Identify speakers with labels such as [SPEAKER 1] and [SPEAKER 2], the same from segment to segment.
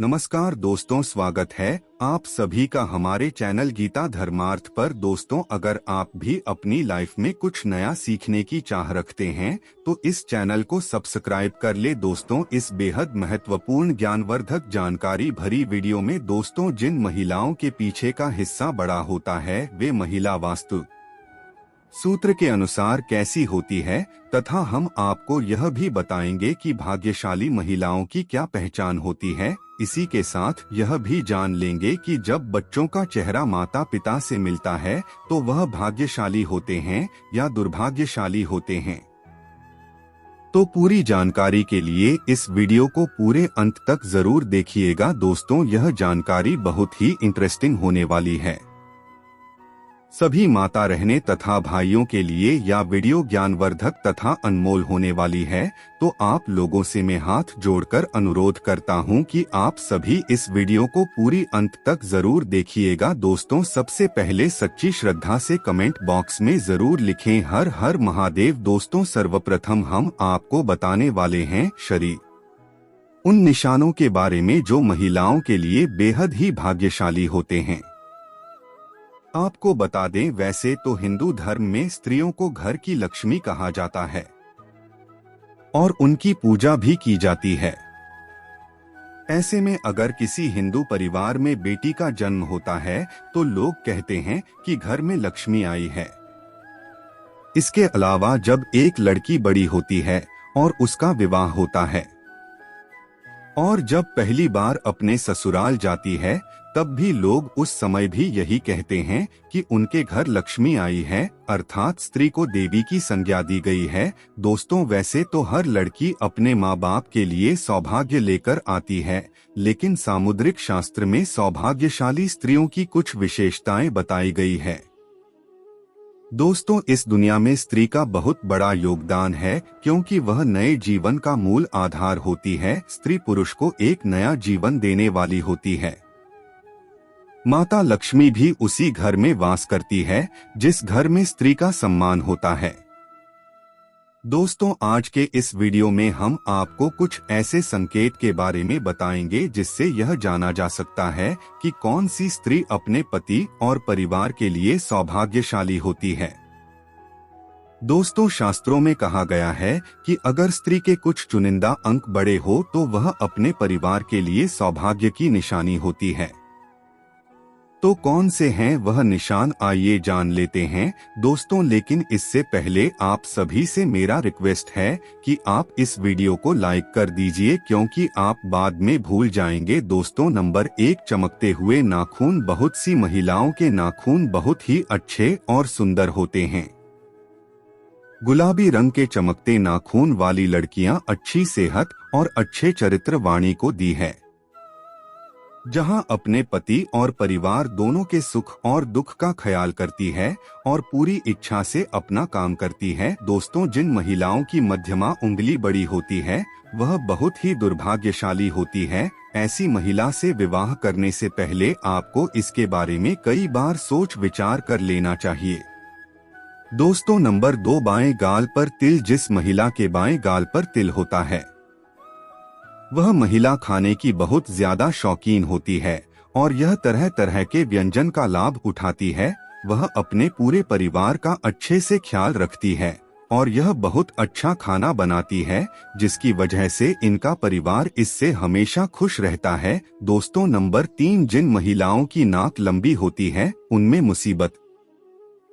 [SPEAKER 1] नमस्कार दोस्तों, स्वागत है आप सभी का हमारे चैनल गीता धर्मार्थ पर। दोस्तों, अगर आप भी अपनी लाइफ में कुछ नया सीखने की चाह रखते हैं तो इस चैनल को सब्सक्राइब कर ले। दोस्तों, इस बेहद महत्वपूर्ण ज्ञानवर्धक जानकारी भरी वीडियो में दोस्तों जिन महिलाओं के पीछे का हिस्सा बड़ा होता है वे महिला वास्तु सूत्र के अनुसार कैसी होती है, तथा हम आपको यह भी बताएंगे कि भाग्यशाली महिलाओं की क्या पहचान होती है। इसी के साथ यह भी जान लेंगे कि जब बच्चों का चेहरा माता पिता से मिलता है तो वह भाग्यशाली होते हैं या दुर्भाग्यशाली होते हैं। तो पूरी जानकारी के लिए इस वीडियो को पूरे अंत तक जरूर देखिएगा। दोस्तों, यह जानकारी बहुत ही इंटरेस्टिंग होने वाली है। सभी माता रहने तथा भाइयों के लिए यह वीडियो ज्ञानवर्धक तथा अनमोल होने वाली है। तो आप लोगों से मैं हाथ जोड़कर अनुरोध करता हूं कि आप सभी इस वीडियो को पूरी अंत तक जरूर देखिएगा। दोस्तों, सबसे पहले सच्ची श्रद्धा से कमेंट बॉक्स में जरूर लिखें हर हर महादेव। दोस्तों, सर्वप्रथम हम आपको बताने वाले हैं शरीर उन निशानों के बारे में जो महिलाओं के लिए बेहद ही भाग्यशाली होते हैं। आपको बता दें, वैसे तो हिंदू धर्म में स्त्रियों को घर की लक्ष्मी कहा जाता है और उनकी पूजा भी की जाती है। ऐसे में अगर किसी हिंदू परिवार में बेटी का जन्म होता है तो लोग कहते हैं कि घर में लक्ष्मी आई है। इसके अलावा जब एक लड़की बड़ी होती है और उसका विवाह होता है और जब पहली बार अपने ससुराल जाती है, तब भी लोग उस समय भी यही कहते हैं कि उनके घर लक्ष्मी आई है, अर्थात स्त्री को देवी की संज्ञा दी गई है। दोस्तों, वैसे तो हर लड़की अपने माँ बाप के लिए सौभाग्य लेकर आती है, लेकिन सामुद्रिक शास्त्र में सौभाग्यशाली स्त्रियों की कुछ विशेषताएं बताई गई है। दोस्तों, इस दुनिया में स्त्री का बहुत बड़ा योगदान है, क्योंकि वह नए जीवन का मूल आधार होती है। स्त्री पुरुष को एक नया जीवन देने वाली होती है। माता लक्ष्मी भी उसी घर में वास करती है जिस घर में स्त्री का सम्मान होता है। दोस्तों, आज के इस वीडियो में हम आपको कुछ ऐसे संकेत के बारे में बताएंगे जिससे यह जाना जा सकता है कि कौन सी स्त्री अपने पति और परिवार के लिए सौभाग्यशाली होती है। दोस्तों, शास्त्रों में कहा गया है कि अगर स्त्री के कुछ चुनिंदा अंक बड़े हो तो वह अपने परिवार के लिए सौभाग्य की निशानी होती है। तो कौन से हैं वह निशान, आइए जान लेते हैं। दोस्तों, लेकिन इससे पहले आप सभी से मेरा रिक्वेस्ट है कि आप इस वीडियो को लाइक कर दीजिए, क्योंकि आप बाद में भूल जाएंगे। दोस्तों, नंबर 1, चमकते हुए नाखून। बहुत सी महिलाओं के नाखून बहुत ही अच्छे और सुंदर होते हैं। गुलाबी रंग के चमकते नाखून वाली लड़कियां अच्छी सेहत और अच्छे चरित्र वाणी को दी है, जहां अपने पति और परिवार दोनों के सुख और दुख का ख्याल करती है और पूरी इच्छा से अपना काम करती है। दोस्तों, जिन महिलाओं की मध्यमा उंगली बड़ी होती है वह बहुत ही दुर्भाग्यशाली होती है। ऐसी महिला से विवाह करने से पहले आपको इसके बारे में कई बार सोच विचार कर लेना चाहिए। दोस्तों, नंबर 2, बाएं गाल पर तिल। जिस महिला के बाएं गाल पर तिल होता है वह महिला खाने की बहुत ज्यादा शौकीन होती है और यह तरह तरह के व्यंजन का लाभ उठाती है। वह अपने पूरे परिवार का अच्छे से ख्याल रखती है और यह बहुत अच्छा खाना बनाती है, जिसकी वजह से इनका परिवार इससे हमेशा खुश रहता है। दोस्तों, नंबर 3, जिन महिलाओं की नाक लंबी होती है उनमें मुसीबत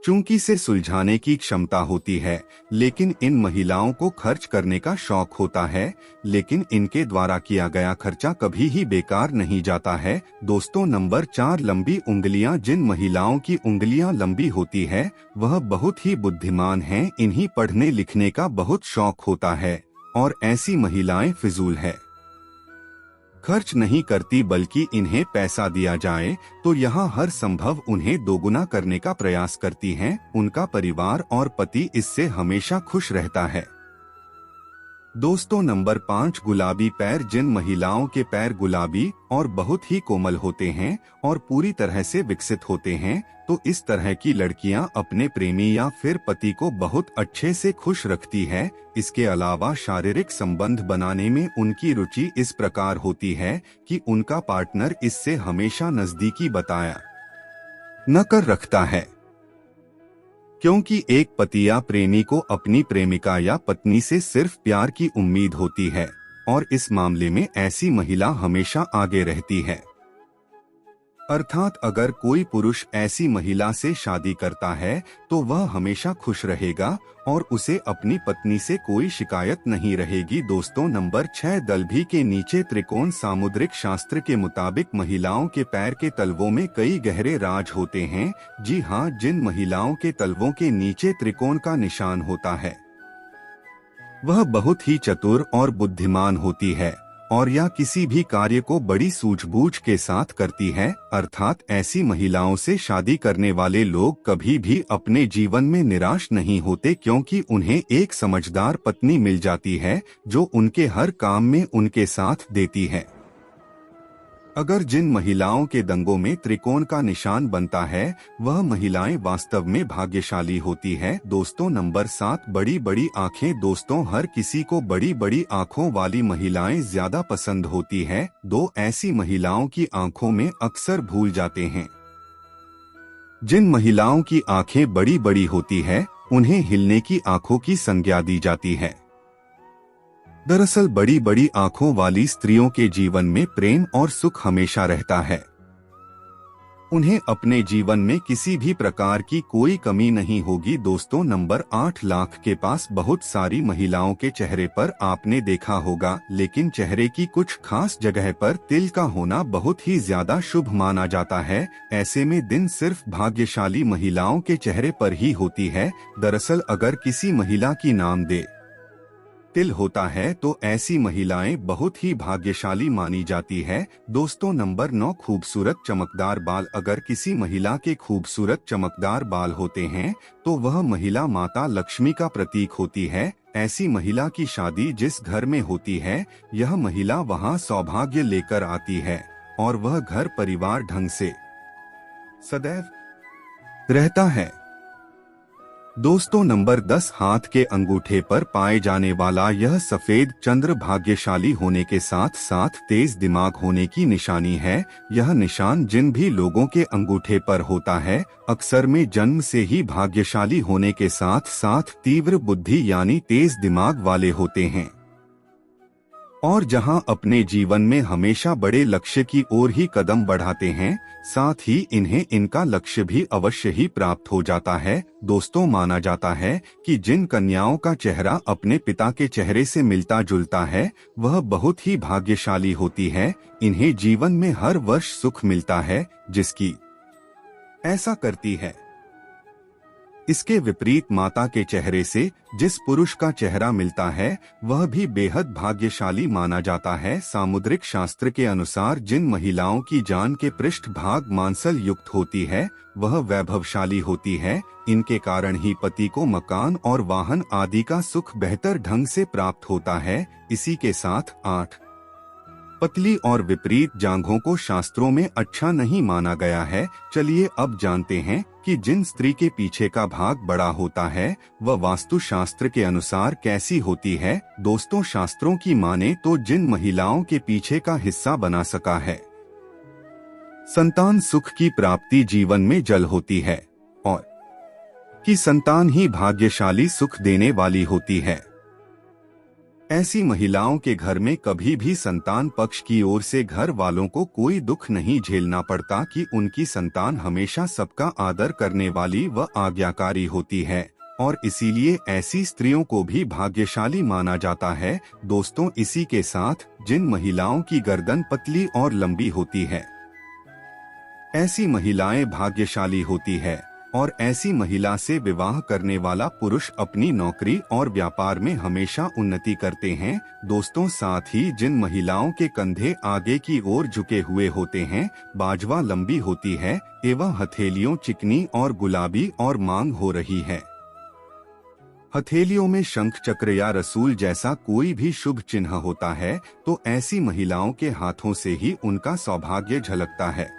[SPEAKER 1] चूंकि से सुलझाने की क्षमता होती है, लेकिन इन महिलाओं को खर्च करने का शौक होता है, लेकिन इनके द्वारा किया गया खर्चा कभी ही बेकार नहीं जाता है। दोस्तों, नंबर 4, लंबी उंगलियां। जिन महिलाओं की उंगलियां लंबी होती है वह बहुत ही बुद्धिमान हैं। इन्हीं पढ़ने लिखने का बहुत शौक होता है और ऐसी महिलाएं फिजूल है खर्च नहीं करती, बल्कि इन्हें पैसा दिया जाए तो यहाँ हर संभव उन्हें दोगुना करने का प्रयास करती हैं। उनका परिवार और पति इससे हमेशा खुश रहता है। दोस्तों नंबर 5, गुलाबी पैर। जिन महिलाओं के पैर गुलाबी और बहुत ही कोमल होते हैं और पूरी तरह से विकसित होते हैं, तो इस तरह की लड़कियां अपने प्रेमी या फिर पति को बहुत अच्छे से खुश रखती है। इसके अलावा शारीरिक संबंध बनाने में उनकी रुचि इस प्रकार होती है कि उनका पार्टनर इससे हमेशा नजदीकी बताया न कर रखता है, क्योंकि एक पति या प्रेमी को अपनी प्रेमिका या पत्नी से सिर्फ प्यार की उम्मीद होती है और इस मामले में ऐसी महिला हमेशा आगे रहती है। अर्थात अगर कोई पुरुष ऐसी महिला से शादी करता है तो वह हमेशा खुश रहेगा और उसे अपनी पत्नी से कोई शिकायत नहीं रहेगी। दोस्तों नंबर 6, दलभी के नीचे त्रिकोण। सामुद्रिक शास्त्र के मुताबिक महिलाओं के पैर के तलवों में कई गहरे राज होते हैं। जी हाँ, जिन महिलाओं के तलवों के नीचे त्रिकोण का निशान होता है वह बहुत ही चतुर और बुद्धिमान होती है और या किसी भी कार्य को बड़ी सूझबूझ के साथ करती है। अर्थात ऐसी महिलाओं से शादी करने वाले लोग कभी भी अपने जीवन में निराश नहीं होते, क्योंकि उन्हें एक समझदार पत्नी मिल जाती है जो उनके हर काम में उनके साथ देती है। अगर जिन महिलाओं के दंगों में त्रिकोण का निशान बनता है वह महिलाएं वास्तव में भाग्यशाली होती है। दोस्तों नंबर 7, बड़ी बड़ी आंखें। दोस्तों हर किसी को बड़ी बड़ी आंखों वाली महिलाएं ज्यादा पसंद होती है। दो ऐसी महिलाओं की आंखों में अक्सर भूल जाते हैं। जिन महिलाओं की आंखें बड़ी बड़ी होती है उन्हें हिलने की आंखों की संज्ञा दी जाती है। दरअसल बड़ी बड़ी आंखों वाली स्त्रियों के जीवन में प्रेम और सुख हमेशा रहता है। उन्हें अपने जीवन में किसी भी प्रकार की कोई कमी नहीं होगी। दोस्तों नंबर 8, लाख के पास। बहुत सारी महिलाओं के चेहरे पर आपने देखा होगा, लेकिन चेहरे की कुछ खास जगह पर तिल का होना बहुत ही ज्यादा शुभ माना जाता है। ऐसे में दिन सिर्फ भाग्यशाली महिलाओं के चेहरे पर ही होती है। दरअसल अगर किसी महिला की नाम दे तिल होता है तो ऐसी महिलाएं बहुत ही भाग्यशाली मानी जाती है। दोस्तों नंबर 9, खूबसूरत चमकदार बाल। अगर किसी महिला के खूबसूरत चमकदार बाल होते हैं तो वह महिला माता लक्ष्मी का प्रतीक होती है। ऐसी महिला की शादी जिस घर में होती है यह महिला वहां सौभाग्य लेकर आती है और वह घर परिवार ढंग से सदैव रहता है। दोस्तों नंबर 10, हाथ के अंगूठे पर पाए जाने वाला यह सफेद चंद्र भाग्यशाली होने के साथ साथ तेज दिमाग होने की निशानी है। यह निशान जिन भी लोगों के अंगूठे पर होता है अक्सर में जन्म से ही भाग्यशाली होने के साथ साथ तीव्र बुद्धि यानी तेज दिमाग वाले होते हैं और जहां अपने जीवन में हमेशा बड़े लक्ष्य की ओर ही कदम बढ़ाते हैं, साथ ही इन्हें इनका लक्ष्य भी अवश्य ही प्राप्त हो जाता है। दोस्तों माना जाता है कि जिन कन्याओं का चेहरा अपने पिता के चेहरे से मिलता जुलता है वह बहुत ही भाग्यशाली होती है। इन्हें जीवन में हर वर्ष सुख मिलता है जिसकी ऐसा करती है। इसके विपरीत माता के चेहरे से जिस पुरुष का चेहरा मिलता है वह भी बेहद भाग्यशाली माना जाता है। सामुद्रिक शास्त्र के अनुसार जिन महिलाओं की जान के पृष्ठभाग मांसल युक्त होती है वह वैभवशाली होती है। इनके कारण ही पति को मकान और वाहन आदि का सुख बेहतर ढंग से प्राप्त होता है। इसी के साथ 8, पतली और विपरीत जांघों को शास्त्रों में अच्छा नहीं माना गया है। चलिए अब जानते हैं कि जिन स्त्री के पीछे का भाग बड़ा होता है वह वास्तु शास्त्र के अनुसार कैसी होती है। दोस्तों शास्त्रों की माने तो जिन महिलाओं के पीछे का हिस्सा बना सका है संतान सुख की प्राप्ति जीवन में जल होती है और कि संतान ही भाग्यशाली सुख देने वाली होती है। ऐसी महिलाओं के घर में कभी भी संतान पक्ष की ओर से घर वालों को कोई दुख नहीं झेलना पड़ता कि उनकी संतान हमेशा सबका आदर करने वाली व आज्ञाकारी होती है और इसीलिए ऐसी स्त्रियों को भी भाग्यशाली माना जाता है। दोस्तों इसी के साथ जिन महिलाओं की गर्दन पतली और लंबी होती है ऐसी महिलाएं भाग्यशाली होती है और ऐसी महिला से विवाह करने वाला पुरुष अपनी नौकरी और व्यापार में हमेशा उन्नति करते हैं। दोस्तों साथ ही जिन महिलाओं के कंधे आगे की ओर झुके हुए होते हैं, बाजवा लंबी होती है एवं हथेलियों चिकनी और गुलाबी और मांग हो रही है, हथेलियों में शंख चक्र या रसूल जैसा कोई भी शुभ चिन्ह होता है तो ऐसी महिलाओं के हाथों से ही उनका सौभाग्य झलकता है।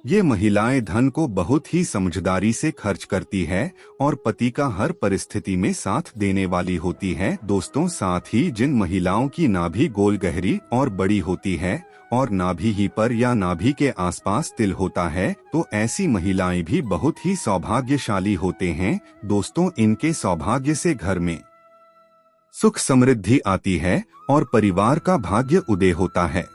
[SPEAKER 1] ये महिलाएं धन को बहुत ही समझदारी से खर्च करती है और पति का हर परिस्थिति में साथ देने वाली होती है। दोस्तों, साथ ही जिन महिलाओं की नाभि गोल, गहरी और बड़ी होती है और नाभि ही पर या नाभि के आसपास तिल होता है तो ऐसी महिलाएं भी बहुत ही सौभाग्यशाली होते हैं। दोस्तों, इनके सौभाग्य से घर में सुख समृद्धि आती है और परिवार का भाग्य उदय होता है।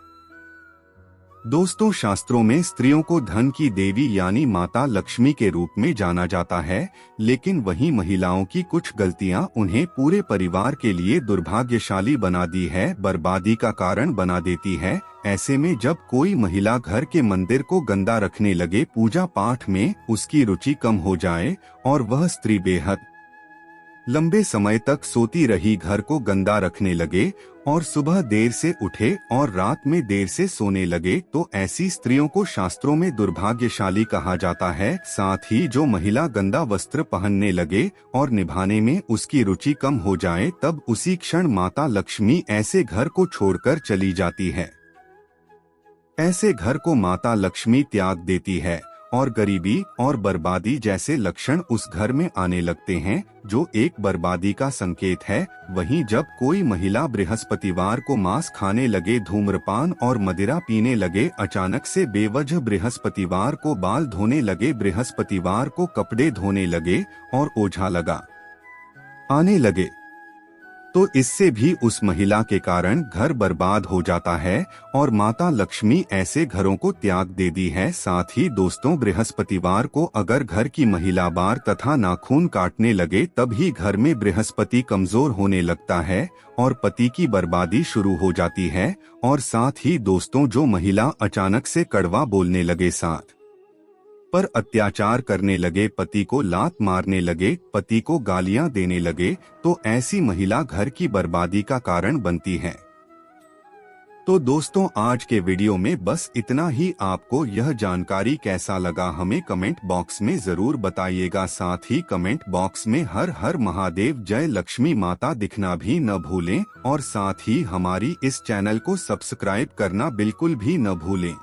[SPEAKER 1] दोस्तों, शास्त्रों में स्त्रियों को धन की देवी यानी माता लक्ष्मी के रूप में जाना जाता है, लेकिन वहीं महिलाओं की कुछ गलतियां उन्हें पूरे परिवार के लिए दुर्भाग्यशाली बना दी है, बर्बादी का कारण बना देती है। ऐसे में जब कोई महिला घर के मंदिर को गंदा रखने लगे, पूजा पाठ में उसकी रुचि कम हो जाए और वह स्त्री बेहद लंबे समय तक सोती रही, घर को गंदा रखने लगे और सुबह देर से उठे और रात में देर से सोने लगे तो ऐसी स्त्रियों को शास्त्रों में दुर्भाग्यशाली कहा जाता है। साथ ही जो महिला गंदा वस्त्र पहनने लगे और निभाने में उसकी रुचि कम हो जाए, तब उसी क्षण माता लक्ष्मी ऐसे घर को छोड़कर चली जाती है। ऐसे घर को माता लक्ष्मी त्याग देती है और गरीबी और बर्बादी जैसे लक्षण उस घर में आने लगते हैं, जो एक बर्बादी का संकेत है। वहीं जब कोई महिला बृहस्पतिवार को मांस खाने लगे, धूम्रपान और मदिरा पीने लगे, अचानक से बेवजह बृहस्पतिवार को बाल धोने लगे, बृहस्पतिवार को कपड़े धोने लगे और ओझा लगा आने लगे, तो इससे भी उस महिला के कारण घर बर्बाद हो जाता है और माता लक्ष्मी ऐसे घरों को त्याग देती है। साथ ही दोस्तों, बृहस्पतिवार को अगर घर की महिला बार तथा नाखून काटने लगे, तब ही घर में बृहस्पति कमजोर होने लगता है और पति की बर्बादी शुरू हो जाती है। और साथ ही दोस्तों, जो महिला अचानक से कड़वा बोलने लगे, साथ पर अत्याचार करने लगे, पति को लात मारने लगे, पति को गालियां देने लगे, तो ऐसी महिला घर की बर्बादी का कारण बनती है। तो दोस्तों, आज के वीडियो में बस इतना ही। आपको यह जानकारी कैसा लगा हमें कमेंट बॉक्स में जरूर बताइएगा। साथ ही कमेंट बॉक्स में हर हर महादेव, जय लक्ष्मी माता दिखना भी न भूलें और साथ ही हमारी इस चैनल को सब्सक्राइब करना बिल्कुल भी न भूलें।